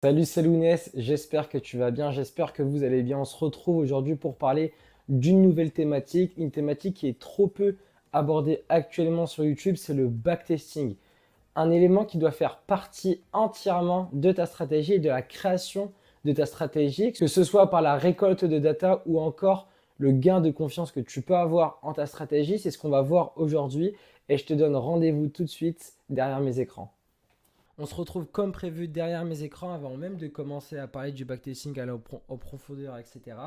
Salut, c'est Lounès, j'espère que tu vas bien, j'espère que vous allez bien. On se retrouve aujourd'hui pour parler d'une nouvelle thématique, une thématique qui est trop peu abordée actuellement sur YouTube, c'est le backtesting. Un élément qui doit faire partie entièrement de ta stratégie et de la création de ta stratégie, que ce soit par la récolte de data ou encore le gain de confiance que tu peux avoir en ta stratégie. C'est ce qu'on va voir aujourd'hui et je te donne rendez-vous tout de suite derrière mes écrans. On se retrouve comme prévu derrière mes écrans avant même de commencer à parler du backtesting, aller en profondeur, etc.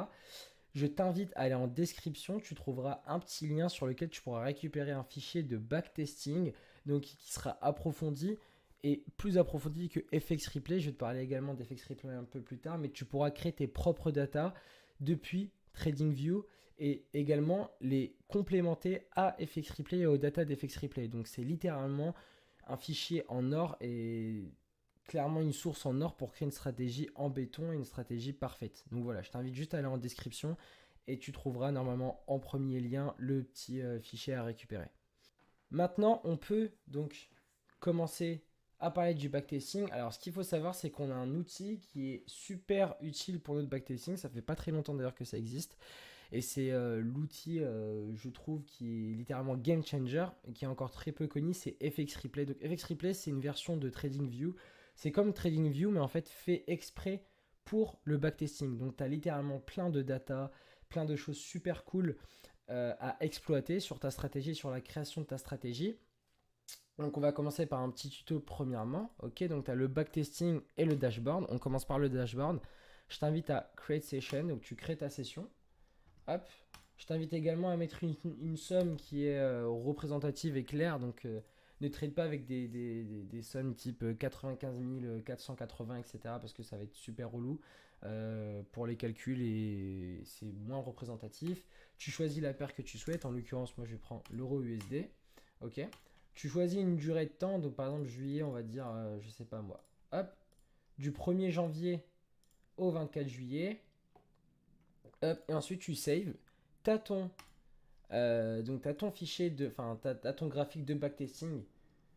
Je t'invite à aller en description, tu trouveras un petit lien sur lequel tu pourras récupérer un fichier de backtesting donc qui sera approfondi et plus approfondi que FX Replay. Je vais te parler également d'FX Replay un peu plus tard, mais tu pourras créer tes propres data depuis TradingView et également les complémenter à FX Replay et aux data d'FX Replay. Donc c'est littéralement un fichier en or et clairement une source en or pour créer une stratégie en béton et une stratégie parfaite. Donc voilà, je t'invite juste à aller en description et tu trouveras normalement en premier lien le petit fichier à récupérer. Maintenant, on peut donc commencer à parler du backtesting. Alors, ce qu'il faut savoir, c'est qu'on a un outil qui est super utile pour notre backtesting. Ça fait pas très longtemps d'ailleurs que ça existe. Et c'est l'outil, je trouve, qui est littéralement game changer et qui est encore très peu connu, c'est FX Replay. Donc FX Replay, c'est une version de TradingView. C'est comme TradingView, mais en fait fait exprès pour le backtesting. Donc tu as littéralement plein de data, plein de choses super cool à exploiter sur ta stratégie, sur la création de ta stratégie. Donc on va commencer par un petit tuto premièrement. Ok, donc tu as le backtesting et le dashboard. On commence par le dashboard. Je t'invite à create session, donc tu crées ta session. Hop. Je t'invite également à mettre une somme qui est représentative et claire. Donc, ne trade pas avec des sommes type 95 480, etc. Parce que ça va être super relou pour les calculs et c'est moins représentatif. Tu choisis la paire que tu souhaites. En l'occurrence, moi, je prends l'euro USD. Ok. Tu choisis une durée de temps. Donc, par exemple, juillet, on va dire, je sais pas moi. Hop. Du 1er janvier au 24 juillet. Hop, et ensuite, tu save. T'as ton donc, tu as ton fichier enfin, t'as ton graphique de backtesting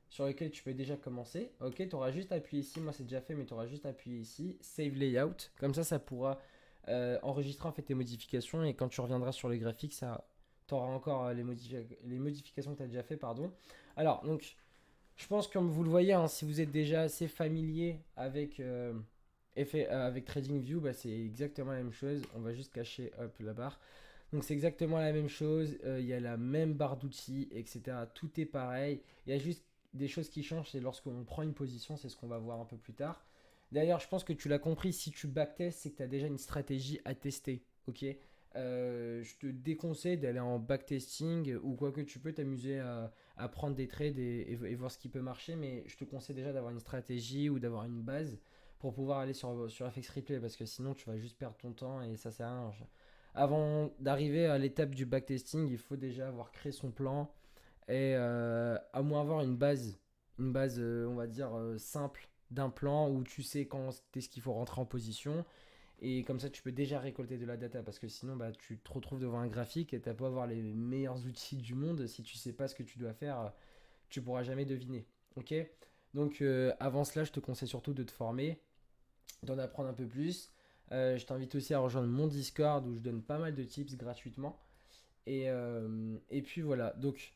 sur lequel tu peux déjà commencer. Ok, tu auras juste appuyé ici. Moi, c'est déjà fait, mais tu auras juste appuyé ici. Save layout. Comme ça pourra enregistrer en fait tes modifications. Et quand tu reviendras sur le graphique, tu auras encore les modifications que tu as déjà fait. Pardon. Alors, donc, je pense, comme vous le voyez, hein, si vous êtes déjà assez familier avec TradingView, bah, c'est exactement la même chose. On va juste cacher hop, la barre. Donc c'est exactement la même chose, il y a la même barre d'outils, etc. Tout est pareil. Il y a juste des choses qui changent, c'est lorsqu'on prend une position, c'est ce qu'on va voir un peu plus tard. D'ailleurs, je pense que tu l'as compris, si tu backtest, c'est que tu as déjà une stratégie à tester. Ok. Je te déconseille d'aller en backtesting ou quoi que tu peux t'amuser à prendre des trades et voir ce qui peut marcher, mais je te conseille déjà d'avoir une stratégie ou d'avoir une base pour pouvoir aller sur FX Replay parce que sinon tu vas juste perdre ton temps et ça sert à rien. Avant d'arriver à l'étape du backtesting, il faut déjà avoir créé son plan et à moins avoir une base on va dire simple d'un plan où tu sais quand est-ce qu'il faut rentrer en position et comme ça tu peux déjà récolter de la data parce que sinon bah, tu te retrouves devant un graphique et tu pas avoir les meilleurs outils du monde si tu sais pas ce que tu dois faire, tu pourras jamais deviner. Ok. Donc avant cela, je te conseille surtout de te former, d'en apprendre un peu plus. Je t'invite aussi à rejoindre mon Discord où je donne pas mal de tips gratuitement. Et puis voilà. Donc,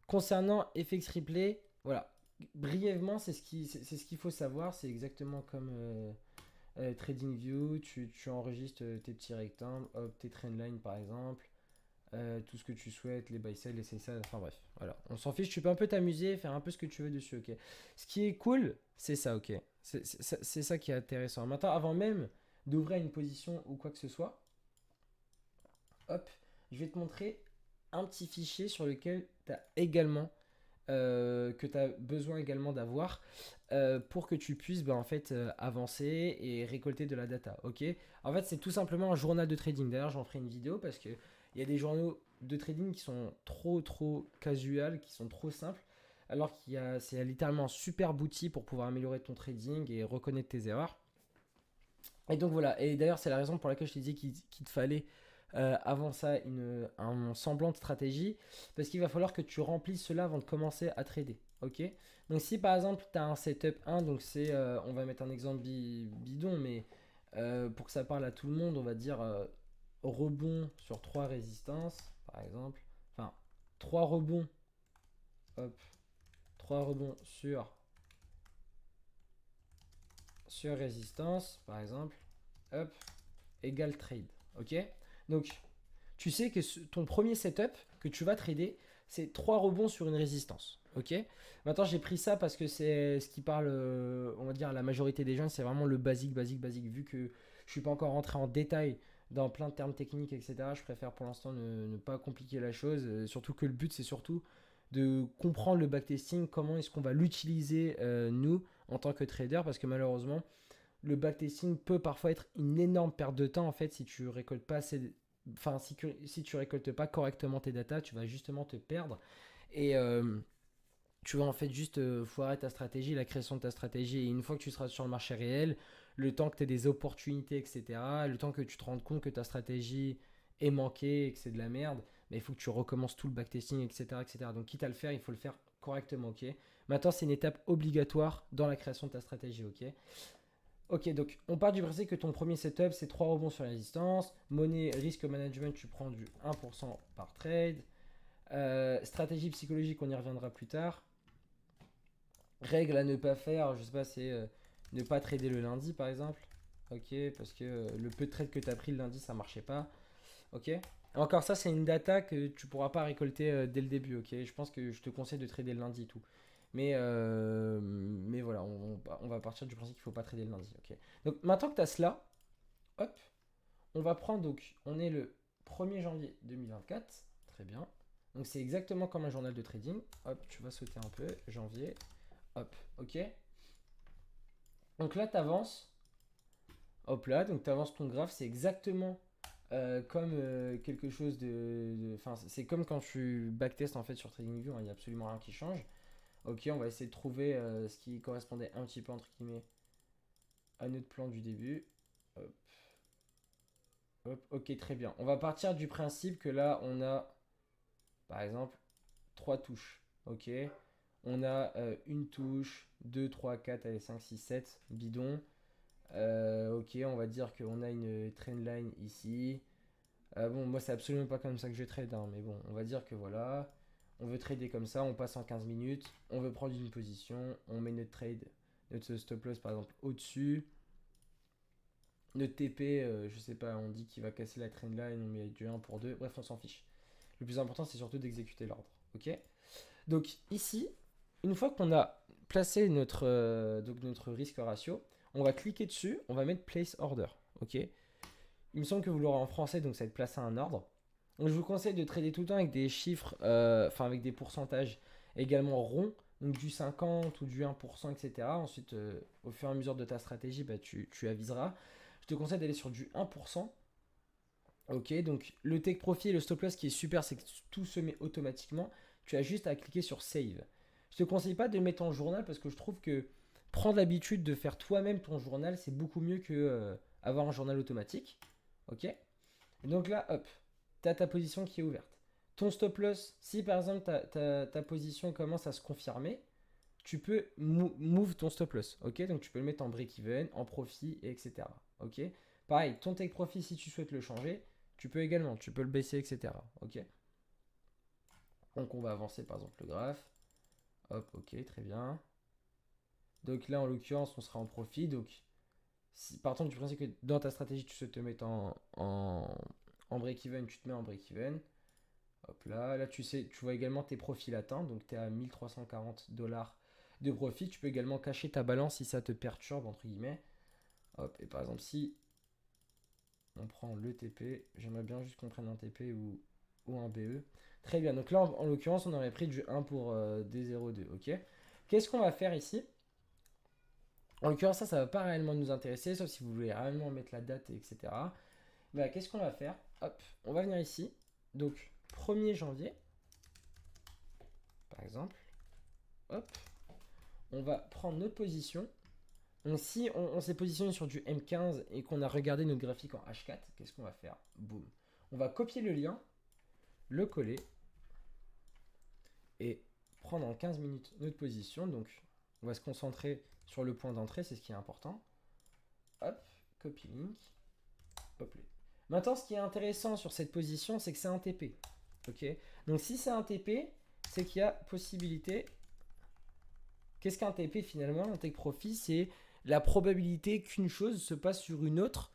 concernant FX Replay, voilà. Brièvement, c'est ce qu'il faut savoir. C'est exactement comme TradingView. Tu enregistres tes petits rectangles, hop, tes trendlines par exemple. Tout ce que tu souhaites, les buy sell, les sell side, enfin bref, voilà. On s'en fiche, tu peux un peu t'amuser, faire un peu ce que tu veux dessus, ok. Ce qui est cool, c'est ça, ok. C'est ça qui est intéressant. Maintenant, avant même d'ouvrir une position ou quoi que ce soit, hop, je vais te montrer un petit fichier sur lequel tu as également, que tu as besoin également d'avoir pour que tu puisses en fait, avancer et récolter de la data. Ok. En fait, c'est tout simplement un journal de trading. D'ailleurs, j'en ferai une vidéo parce que il y a des journaux de trading qui sont trop casual, qui sont trop simples. Alors c'est littéralement un super outil pour pouvoir améliorer ton trading et reconnaître tes erreurs. Et donc voilà, et d'ailleurs c'est la raison pour laquelle je t'ai dit qu'il te fallait avant ça un semblant de stratégie, parce qu'il va falloir que tu remplisses cela avant de commencer à trader. Ok. Donc si par exemple tu as un setup 1, donc c'est, on va mettre un exemple bidon, mais pour que ça parle à tout le monde, on va dire rebond sur 3 résistances, par exemple. Enfin, 3 rebonds, hop, 3 rebonds sur résistance, par exemple, hop, égale trade. Ok. Donc tu sais que ton premier setup que tu vas trader, c'est 3 rebonds sur une résistance. Ok. Maintenant, j'ai pris ça parce que c'est ce qui parle, on va dire, à la majorité des gens. C'est vraiment le basique, basique, basique. Vu que je suis pas encore rentré en détail dans plein de termes techniques, etc., je préfère pour l'instant ne pas compliquer la chose. Surtout que le but, c'est surtout de comprendre le backtesting, comment est-ce qu'on va l'utiliser nous en tant que trader, parce que malheureusement, le backtesting peut parfois être une énorme perte de temps en fait si tu récoltes pas assez, enfin si tu récoltes pas correctement tes datas, tu vas justement te perdre et tu vas en fait juste foirer ta stratégie, la création de ta stratégie. Et une fois que tu seras sur le marché réel, le temps que tu aies des opportunités, etc., le temps que tu te rendes compte que ta stratégie est manquée et que c'est de la merde, mais il faut que tu recommences tout le backtesting, etc., etc. Donc quitte à le faire, il faut le faire correctement, ok. Maintenant, c'est une étape obligatoire dans la création de ta stratégie, ok. Ok, donc on part du principe que ton premier setup, c'est 3 rebonds sur la résistance. Monnaie, risque management, tu prends du 1% par trade. Stratégie psychologique, on y reviendra plus tard. Règle à ne pas faire, je sais pas, c'est ne pas trader le lundi par exemple. Ok, parce que le peu de trade que tu as pris le lundi, ça marchait pas. Ok. Encore ça, c'est une data que tu pourras pas récolter dès le début. Ok, je pense que je te conseille de trader le lundi et tout. Mais voilà, on va partir du principe qu'il faut pas trader le lundi. Ok. Donc maintenant que tu as cela, hop, on va prendre donc, on est le 1er janvier 2024. Très bien. Donc c'est exactement comme un journal de trading. Hop, tu vas sauter un peu, janvier. Hop, ok. Donc là, tu avances. Hop là, donc tu avances ton graphe. C'est exactement comme quelque chose enfin, c'est comme quand tu backtest en fait sur TradingView. Il n'y a absolument rien qui change. Ok, on va essayer de trouver ce qui correspondait un petit peu entre guillemets à notre plan du début. Hop, hop, ok, très bien. On va partir du principe que là, on a, par exemple, 3 touches. Ok, on a une touche, 2, 3, 4, allez, 5, 6, 7 bidons. Ok, on va dire qu'on a une trendline ici. Bon, moi, c'est absolument pas comme ça que je trade, hein, mais bon, on va dire que voilà. On veut trader comme ça, on passe en 15 minutes. On veut prendre une position, on met notre trade, notre stop loss par exemple au-dessus. Notre TP, je sais pas, on dit qu'il va casser la trendline, on met du 1 pour 2. Bref, on s'en fiche. Le plus important, c'est surtout d'exécuter l'ordre. Ok. Donc ici, une fois qu'on a placé donc notre risque ratio, on va cliquer dessus, on va mettre place order. Ok. Il me semble que vous l'aurez en français, donc ça va être placé un ordre. Donc je vous conseille de trader tout le temps avec des chiffres, enfin avec des pourcentages également ronds, donc du 50 ou du 1%, etc. Ensuite, au fur et à mesure de ta stratégie, bah, tu aviseras. Je te conseille d'aller sur du 1%. Ok, donc le take profit et le stop loss qui est super, c'est que tout se met automatiquement. Tu as juste à cliquer sur save. Je te conseille pas de le mettre en journal parce que je trouve que prendre l'habitude de faire toi-même ton journal, c'est beaucoup mieux que avoir un journal automatique. Ok. Et donc là, hop, tu as ta position qui est ouverte. Ton stop loss, si par exemple ta position commence à se confirmer, tu peux move ton stop loss. Ok, donc tu peux le mettre en break-even, en profit, etc. Ok. Pareil, ton take profit, si tu souhaites le changer, tu peux également, tu peux le baisser, etc. Ok. Donc on va avancer par exemple le graphe. Hop, ok, très bien. Donc là, en l'occurrence, on sera en profit. Donc, si, partons du principe que dans ta stratégie, tu souhaites te mettre en break-even, tu te mets en break-even. Hop là, là tu sais, tu vois également tes profits latents, donc tu es à 1340 dollars de profit. Tu peux également cacher ta balance si ça te perturbe, entre guillemets. Hop, et par exemple, si on prend le TP, j'aimerais bien juste qu'on prenne un TP ou un BE. Très bien, donc là en l'occurrence, on aurait pris du 1 pour D02, ok. Qu'est-ce qu'on va faire ici? En l'occurrence, ça va pas réellement nous intéresser, sauf si vous voulez réellement mettre la date, etc. Bah, qu'est-ce qu'on va faire? Hop, on va venir ici. Donc, 1er janvier, par exemple. Hop, on va prendre notre position. Donc si on s'est positionné sur du M15 et qu'on a regardé notre graphique en H4, qu'est-ce qu'on va faire? Boum. On va copier le lien, le coller et prendre en 15 minutes notre position. Donc, on va se concentrer sur le point d'entrée, c'est ce qui est important. Hop, copy link. Hop là. Maintenant, ce qui est intéressant sur cette position, c'est que c'est un TP. Ok. Donc, si c'est un TP, c'est qu'il y a possibilité. Qu'est-ce qu'un TP finalement? Un take profit, c'est la probabilité qu'une chose se passe sur une autre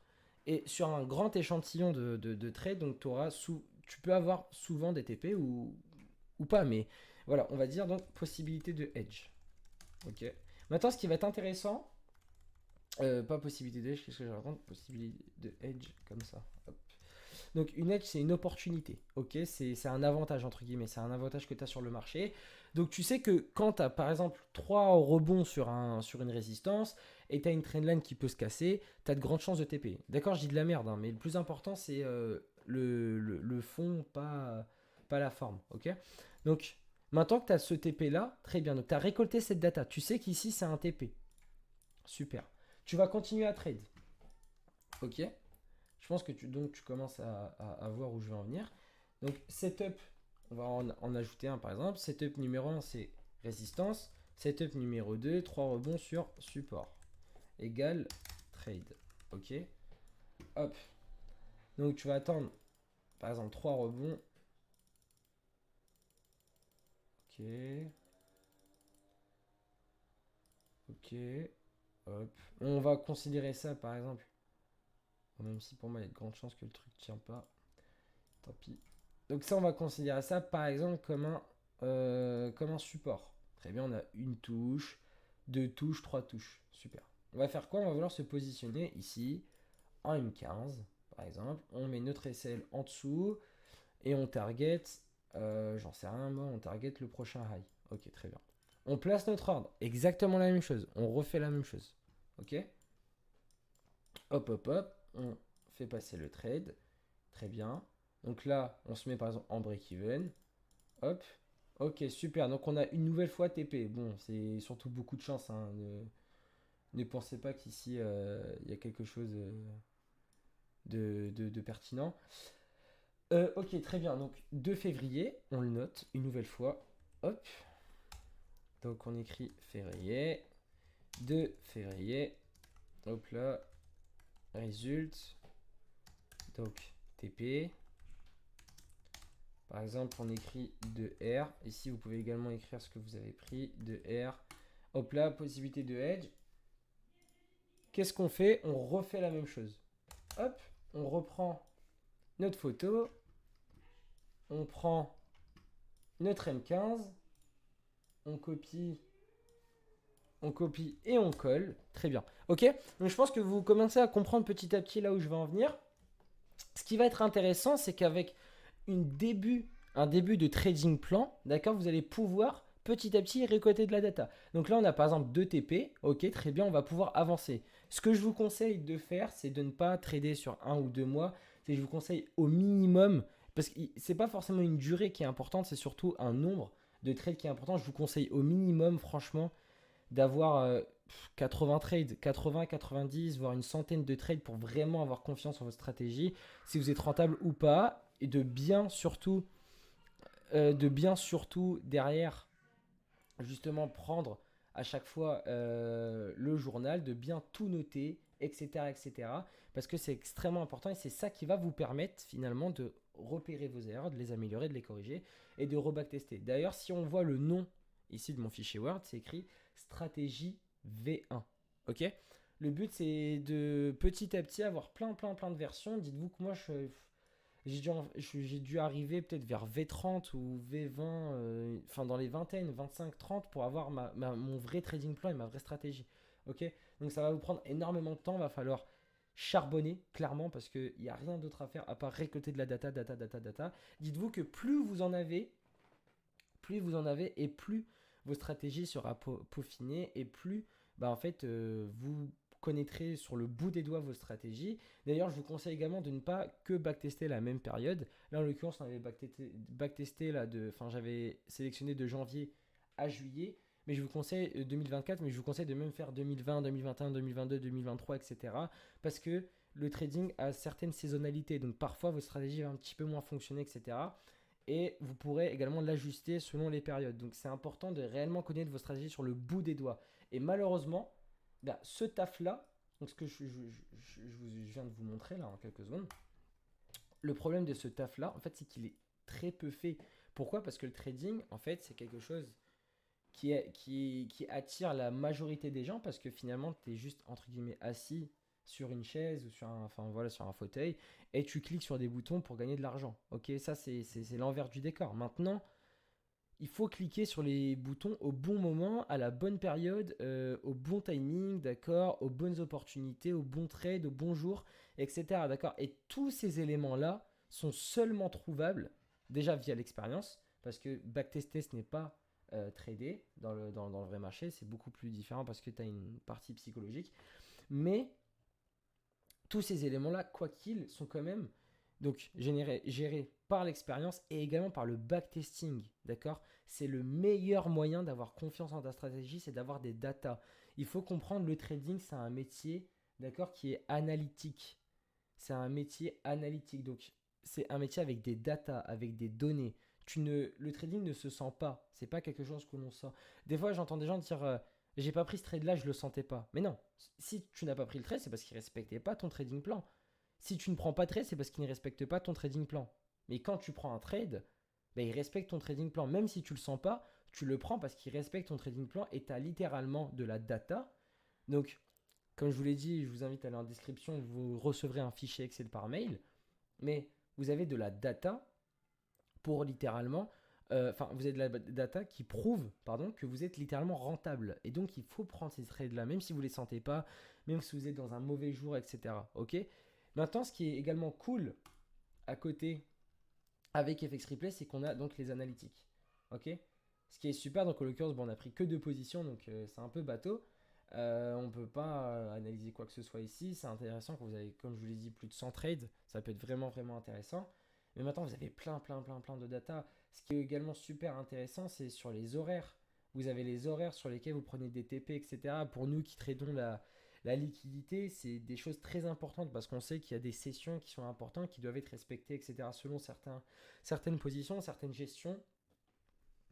et sur un grand échantillon de trades. Donc, tu peux avoir souvent des TP ou pas. Mais voilà, on va dire donc possibilité de hedge. Ok. Maintenant, ce qui va être intéressant, pas possibilité d'edge, qu'est-ce que je raconte? Possibilité de edge, comme ça. Hop. Donc une edge, c'est une opportunité, ok? C'est un avantage, entre guillemets, c'est un avantage que tu as sur le marché. Donc tu sais que quand tu as par exemple 3 rebonds sur une résistance et tu as une trendline qui peut se casser, tu as de grandes chances de TP. D'accord, je dis de la merde, hein, mais le plus important c'est le fond, pas la forme, ok? Donc maintenant que tu as ce TP là, très bien, donc tu as récolté cette data, tu sais qu'ici c'est un TP. Super. Tu vas continuer à trade. Ok. Je pense que tu commences à voir où je veux en venir. Donc, setup, on va en ajouter un par exemple. Setup numéro 1, c'est résistance. Setup numéro 2, 3 rebonds sur support. Égal trade. Ok. Hop. Donc, tu vas attendre, par exemple, 3 rebonds. Ok. Ok. Hop. On va considérer ça, par exemple. Même si pour moi, il y a de grandes chances que le truc ne tient pas. Tant pis. Donc ça, on va considérer ça par exemple comme un support. Très bien, on a une touche, deux touches, trois touches. Super. On va faire quoi? On va vouloir se positionner ici en M15, par exemple. On met notre SL en dessous et on target, j'en sais rien moi, on target le prochain high. Ok, très bien. On place notre ordre, exactement la même chose. On refait la même chose. Ok. Hop, hop, hop. On fait passer le trade. Très bien. Donc là, on se met par exemple en break-even. Hop. Ok, super. Donc on a une nouvelle fois TP. Bon, c'est surtout beaucoup de chance, hein. Ne pensez pas qu'ici, il y a quelque chose de pertinent. Ok, très bien. Donc 2 février, on le note une nouvelle fois. Hop. Donc on écrit février. 2 février. Hop là. Résulte. Donc TP. Par exemple, on écrit 2R. Ici, vous pouvez également écrire ce que vous avez pris. 2R. Hop là, possibilité de hedge. Qu'est-ce qu'on fait? On refait la même chose. Hop, on reprend notre photo. On prend notre M15. On copie et on colle. Très bien. Ok. Donc je pense que vous commencez à comprendre petit à petit là où je vais en venir. Ce qui va être intéressant, c'est qu'avec un début de trading plan, d'accord, vous allez pouvoir petit à petit récolter de la data. Donc là, on a par exemple 2 TP. Ok, très bien, on va pouvoir avancer. Ce que je vous conseille de faire, c'est de ne pas trader sur 1 ou 2 mois. C'est que je vous conseille au minimum, parce que c'est pas forcément une durée qui est importante, c'est surtout un nombre de trades qui est important. Je vous conseille au minimum, franchement, d'avoir 80 trades, 80, 90, voire une centaine de trades pour vraiment avoir confiance en votre stratégie, si vous êtes rentable ou pas, et de bien surtout derrière, justement prendre à chaque fois le journal, de bien tout noter, etc., etc., parce que c'est extrêmement important et c'est ça qui va vous permettre finalement de repérer vos erreurs, de les améliorer, de les corriger et de reback-tester. D'ailleurs, si on voit le nom ici de mon fichier Word, c'est écrit stratégie V1. Ok. Le but, c'est de petit à petit avoir plein de versions. Dites-vous que moi, j'ai dû arriver peut-être vers V30 ou V20, enfin dans les vingtaines, 25, 30 pour avoir mon vrai trading plan et ma vraie stratégie. Ok. Donc ça va vous prendre énormément de temps. Va falloir charbonner clairement parce qu'il n'y a rien d'autre à faire à part récolter de la data, data, data, data. Dites-vous que plus vous en avez et plus vos stratégies sera peaufinées et plus bah, en fait vous connaîtrez sur le bout des doigts vos stratégies. D'ailleurs, je vous conseille également de ne pas que backtester la même période. Là, en l'occurrence, on avait backtesté là enfin j'avais sélectionné de janvier à juillet. Mais je vous conseille 2024, mais je vous conseille de même faire 2020, 2021, 2022, 2023, etc. Parce que le trading a certaines saisonnalités. Donc parfois, votre stratégie va un petit peu moins fonctionner, etc. Et vous pourrez également l'ajuster selon les périodes. Donc c'est important de réellement connaître vos stratégies sur le bout des doigts. Et malheureusement, ben, ce taf-là, donc ce que je viens de vous montrer là en quelques secondes, le problème de ce taf-là, en fait, c'est qu'il est très peu fait. Pourquoi? Parce que le trading, en fait, c'est quelque chose qui attire la majorité des gens parce que finalement, tu es juste, entre guillemets, assis sur une chaise ou sur un, enfin, voilà, sur un fauteuil et tu cliques sur des boutons pour gagner de l'argent. Ok, ça, c'est l'envers du décor. Maintenant, il faut cliquer sur les boutons au bon moment, à la bonne période, au bon timing, d'accord, aux bonnes opportunités, au bon trade, au bon jour, etc. D'accord. Et tous ces éléments-là sont seulement trouvables déjà via l'expérience, parce que backtester ce n'est pas trader dans le vrai marché, c'est beaucoup plus différent parce que tu as une partie psychologique. Mais tous ces éléments-là, quoi qu'ils, sont quand même donc gérés par l'expérience et également par le backtesting. D'accord. C'est le meilleur moyen d'avoir confiance en ta stratégie, c'est d'avoir des datas. Il faut comprendre le trading, c'est un métier, d'accord, qui est analytique. C'est un métier analytique. Donc, c'est un métier avec des datas, avec des données. Le trading ne se sent pas. C'est pas quelque chose que l'on sent. Des fois, j'entends des gens dire j'ai pas pris ce trade-là, je le sentais pas. Mais non, si tu n'as pas pris le trade, c'est parce qu'il respectait pas ton trading plan. Si tu ne prends pas de trade, c'est parce qu'il ne respecte pas ton trading plan. Mais quand tu prends un trade, ben, il respecte ton trading plan. Même si tu le sens pas, tu le prends parce qu'il respecte ton trading plan et tu as littéralement de la data. Donc, comme je vous l'ai dit, je vous invite à aller en description, vous recevrez un fichier Excel par mail. Mais vous avez de la data pour littéralement. Enfin, vous avez de la data qui prouve pardon, que vous êtes littéralement rentable. Et donc, il faut prendre ces trades-là, même si vous ne les sentez pas, même si vous êtes dans un mauvais jour, etc. Ok. Maintenant, ce qui est également cool à côté avec FX Replay, c'est qu'on a donc les analytiques. Ok. Ce qui est super, donc en l'occurrence, bon, on a pris que deux positions, donc c'est un peu bateau. On ne peut pas analyser quoi que ce soit ici. C'est intéressant quand vous avez, comme je vous l'ai dit, plus de 100 trades. Ça peut être vraiment, vraiment intéressant. Mais maintenant, vous avez plein de data. Ce qui est également super intéressant, c'est sur les horaires. Vous avez les horaires sur lesquels vous prenez des TP, etc. Pour nous qui tradons la liquidité, c'est des choses très importantes parce qu'on sait qu'il y a des sessions qui sont importantes, qui doivent être respectées, etc. Selon certaines positions, certaines gestions.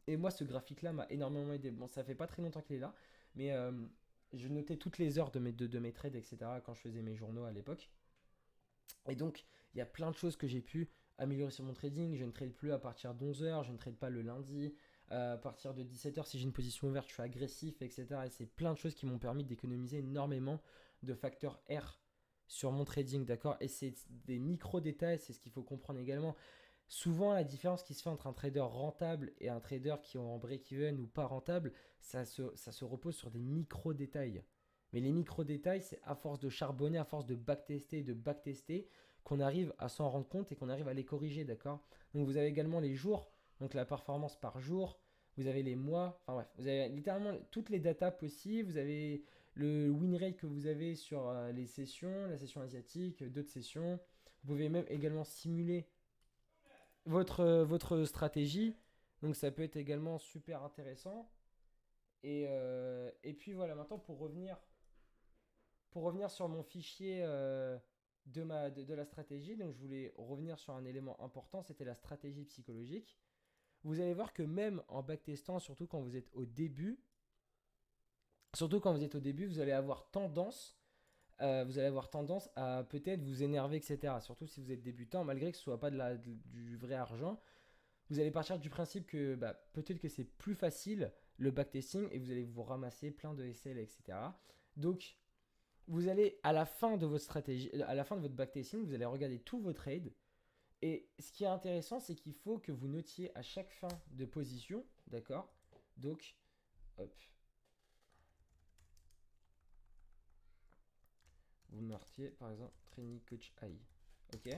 Et moi, ce graphique-là m'a énormément aidé. Bon, ça fait pas très longtemps qu'il est là, mais je notais toutes les heures de mes trades, etc. quand je faisais mes journaux à l'époque. Et donc, il y a plein de choses que j'ai pu améliorer sur mon trading. Je ne trade plus à partir de 11 heures, je ne trade pas le lundi. À partir de 17 heures, si j'ai une position ouverte, je suis agressif, etc. Et c'est plein de choses qui m'ont permis d'économiser énormément de facteurs R sur mon trading, d'accord. Et c'est des micro-détails, c'est ce qu'il faut comprendre également. Souvent, la différence qui se fait entre un trader rentable et un trader qui est en break-even ou pas rentable, ça se repose sur des micro-détails. Mais les micro-détails, c'est à force de charbonner, à force de backtester et de backtester, qu'on arrive à s'en rendre compte et qu'on arrive à les corriger, d'accord. Donc vous avez également les jours, donc la performance par jour, vous avez les mois, enfin bref, vous avez littéralement toutes les datas possibles, vous avez le win rate que vous avez sur les sessions, la session asiatique, d'autres sessions. Vous pouvez même également simuler votre stratégie. Donc ça peut être également super intéressant. Et puis voilà, maintenant pour revenir sur mon fichier de la stratégie, donc je voulais revenir sur un élément important, c'était la stratégie psychologique. Vous allez voir que même en backtestant, surtout quand vous êtes au début, vous allez avoir tendance à peut-être vous énerver, etc. Surtout si vous êtes débutant, malgré que ce soit pas du vrai argent. Vous allez partir du principe que bah, peut-être que c'est plus facile le backtesting et vous allez vous ramasser plein de SL, etc. Donc, vous allez à la fin de votre stratégie, à la fin de votre backtesting, vous allez regarder tous vos trades. Et ce qui est intéressant, c'est qu'il faut que vous notiez à chaque fin de position, d'accord. Donc, hop, vous marquez par exemple Training Coach AI. Ok.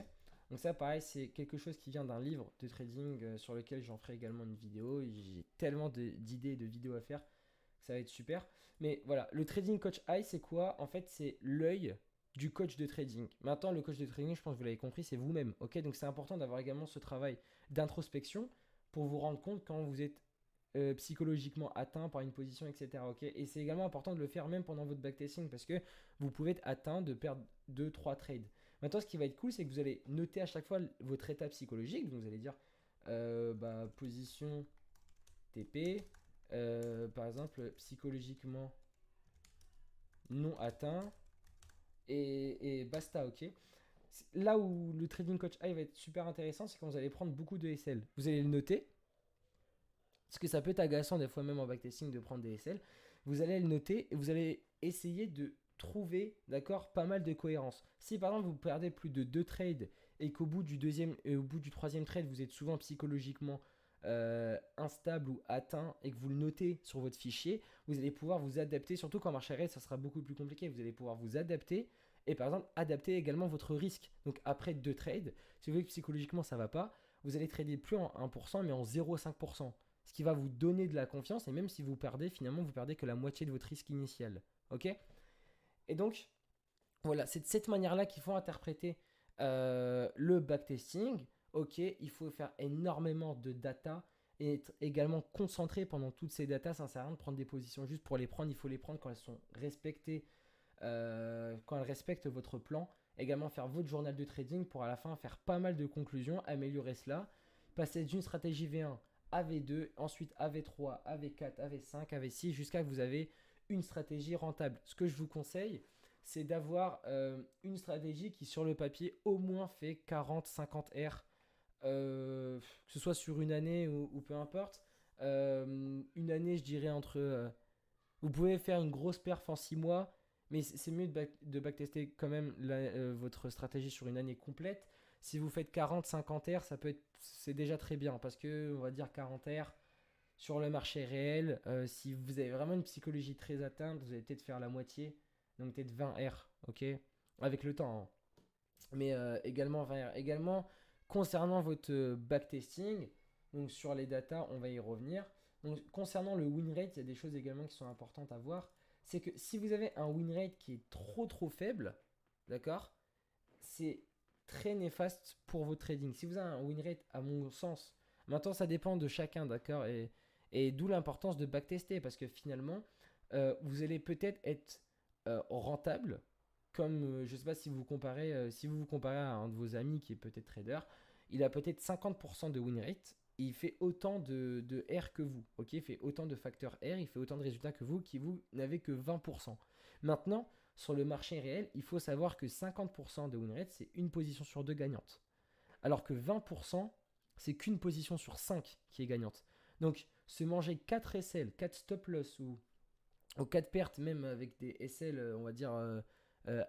Donc ça, pareil, c'est quelque chose qui vient d'un livre de trading sur lequel j'en ferai également une vidéo. J'ai tellement d'idées et de vidéos à faire que ça va être super. Mais voilà, le Trading Coach Eye, c'est quoi? En fait, c'est l'œil du coach de trading. Maintenant, le coach de trading, je pense que vous l'avez compris, c'est vous-même. Ok, donc c'est important d'avoir également ce travail d'introspection pour vous rendre compte quand vous êtes psychologiquement atteint par une position, etc. Ok, et c'est également important de le faire même pendant votre backtesting parce que vous pouvez être atteint de perdre 2 3 trades. Maintenant, ce qui va être cool, c'est que vous allez noter à chaque fois votre état psychologique. Donc, vous allez dire position TP, par exemple, psychologiquement non atteint, et basta, ok. Là où le Trading Coach Eye va être super intéressant, c'est quand vous allez prendre beaucoup de SL. Vous allez le noter, parce que ça peut être agaçant des fois même en backtesting de prendre des SL. Vous allez le noter et vous allez essayer de trouver, d'accord, pas mal de cohérence. Si par exemple vous perdez plus de 2 trades et qu'au bout du deuxième et au bout du troisième trade, vous êtes souvent psychologiquement instable ou atteint et que vous le notez sur votre fichier, vous allez pouvoir vous adapter, surtout quand marché réel, ça sera beaucoup plus compliqué. Vous allez pouvoir vous adapter et par exemple adapter également votre risque. Donc après 2 trades, si vous voyez que psychologiquement ça va pas, vous allez trader plus en 1% mais en 0,5%. Ce qui va vous donner de la confiance, et même si vous perdez, finalement, vous perdez que la moitié de votre risque initial. Ok. Et donc, voilà, c'est de cette manière-là qu'il faut interpréter le backtesting. Ok, il faut faire énormément de data et être également concentré pendant toutes ces datas. Ça ne sert à rien de prendre des positions juste pour les prendre. Il faut les prendre quand elles sont respectées, quand elles respectent votre plan. Également faire votre journal de trading pour à la fin faire pas mal de conclusions, améliorer cela, passer d'une stratégie V1 à V2, ensuite à V3, à V4, à V5, à V6, jusqu'à ce que vous avez une stratégie rentable. Ce que je vous conseille, c'est d'avoir une stratégie qui sur le papier au moins fait 40-50 R, que ce soit sur une année ou peu importe. Une année, je dirais vous pouvez faire une grosse perf en 6 mois, mais c'est mieux de backtester quand même votre stratégie sur une année complète. Si vous faites 40-50 R, c'est déjà très bien parce que on va dire 40 R sur le marché réel. Si vous avez vraiment une psychologie très atteinte, vous allez peut-être faire la moitié, donc peut-être 20 R, ok, avec le temps, hein. Mais également 20 R. Également concernant votre backtesting, donc sur les datas, on va y revenir. Donc, concernant le win rate, il y a des choses également qui sont importantes à voir. C'est que si vous avez un win rate qui est trop faible, d'accord, c'est très néfaste pour votre trading. Si vous avez un win rate, à mon sens, maintenant ça dépend de chacun, d'accord, et d'où l'importance de backtester parce que finalement, vous allez peut-être être rentable. Comme je ne sais pas si vous vous comparez à un de vos amis qui est peut-être trader, il a peut-être 50% de win rate et il fait autant de R que vous. Ok, il fait autant de facteurs R, il fait autant de résultats que vous, qui vous n'avez que 20%. Maintenant, sur le marché réel, il faut savoir que 50% de win rate, c'est une position sur deux gagnante. Alors que 20%, c'est qu'une position sur 5 qui est gagnante. Donc, se manger 4 SL, 4 stop loss ou 4 pertes, même avec des SL, on va dire,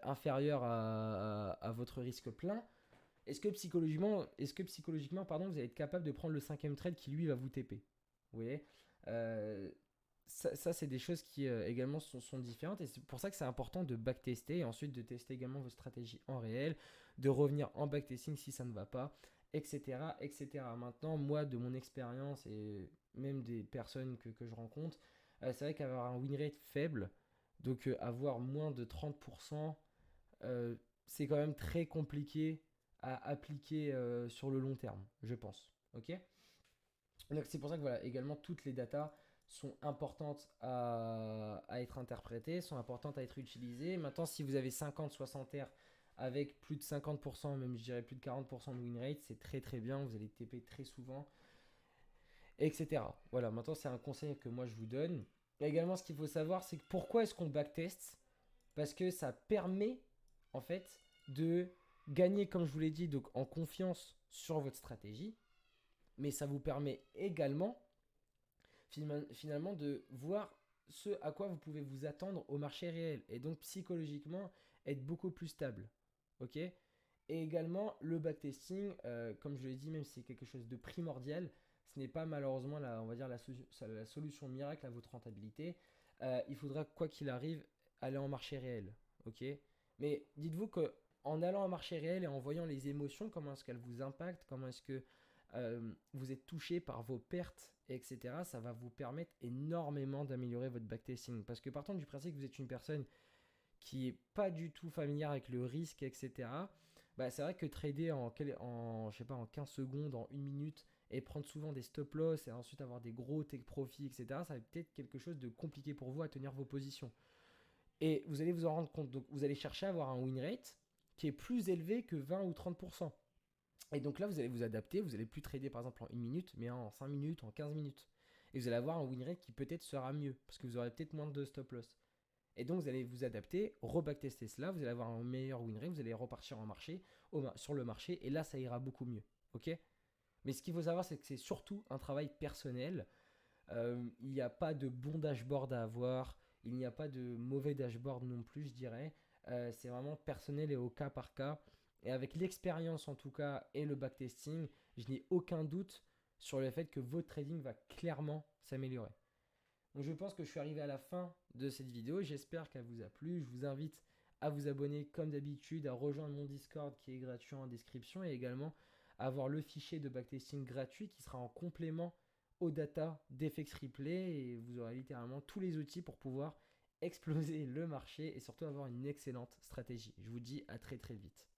inférieurs à votre risque plein, est-ce que psychologiquement, pardon, vous allez être capable de prendre le cinquième trade qui lui va vous TP? Vous voyez. Euh, ça, c'est des choses qui également sont différentes et c'est pour ça que c'est important de backtester et ensuite de tester également vos stratégies en réel, de revenir en backtesting si ça ne va pas, etc., etc. Maintenant, moi, de mon expérience et même des personnes que je rencontre, c'est vrai qu'avoir un win rate faible, donc avoir moins de 30%, euh, c'est quand même très compliqué à appliquer sur le long terme, je pense. Ok. Donc c'est pour ça que voilà, également toutes les datas sont importantes à être interprétées, sont importantes à être utilisées. Maintenant, si vous avez 50-60 R avec plus de 50%, même je dirais plus de 40% de win rate, c'est très très bien, vous allez TP très souvent, etc. Voilà, maintenant c'est un conseil que moi je vous donne. Et également, ce qu'il faut savoir, c'est que pourquoi est-ce qu'on backtest? Parce que ça permet en fait de gagner, comme je vous l'ai dit, donc en confiance sur votre stratégie, mais ça vous permet également finalement de voir ce à quoi vous pouvez vous attendre au marché réel et donc psychologiquement être beaucoup plus stable. Ok. Et également le backtesting, comme je l'ai dit, même si c'est quelque chose de primordial, ce n'est pas malheureusement on va dire la solution miracle à votre rentabilité. Il faudra quoi qu'il arrive aller en marché réel. Ok. Mais dites-vous que en allant en marché réel et en voyant les émotions, comment est-ce qu'elles vous impactent, comment est-ce que vous êtes touché par vos pertes, etc., ça va vous permettre énormément d'améliorer votre backtesting. Parce que partant du principe que vous êtes une personne qui est pas du tout familière avec le risque, etc., bah, c'est vrai que trader je sais pas, en 15 secondes, en une minute, et prendre souvent des stop loss et ensuite avoir des gros take profits, etc., ça va peut-être quelque chose de compliqué pour vous à tenir vos positions. Et vous allez vous en rendre compte. Donc vous allez chercher à avoir un win rate qui est plus élevé que 20 ou 30%. Et donc là, vous allez vous adapter, vous allez plus trader par exemple en 1 minute, mais en 5 minutes, en 15 minutes. Et vous allez avoir un win rate qui peut-être sera mieux, parce que vous aurez peut-être moins de stop loss. Et donc vous allez vous adapter, re-backtester cela, vous allez avoir un meilleur win rate, vous allez repartir en marché, sur le marché, et là ça ira beaucoup mieux. Ok? Mais ce qu'il faut savoir, c'est que c'est surtout un travail personnel. Il n'y a pas de bon dashboard à avoir, il n'y a pas de mauvais dashboard non plus, je dirais. C'est vraiment personnel et au cas par cas. Et avec l'expérience en tout cas et le backtesting, je n'ai aucun doute sur le fait que votre trading va clairement s'améliorer. Donc je pense que je suis arrivé à la fin de cette vidéo. J'espère qu'elle vous a plu. Je vous invite à vous abonner comme d'habitude, à rejoindre mon Discord qui est gratuit en description et également à avoir le fichier de backtesting gratuit qui sera en complément aux data d'FX Replay et vous aurez littéralement tous les outils pour pouvoir exploser le marché et surtout avoir une excellente stratégie. Je vous dis à très très vite.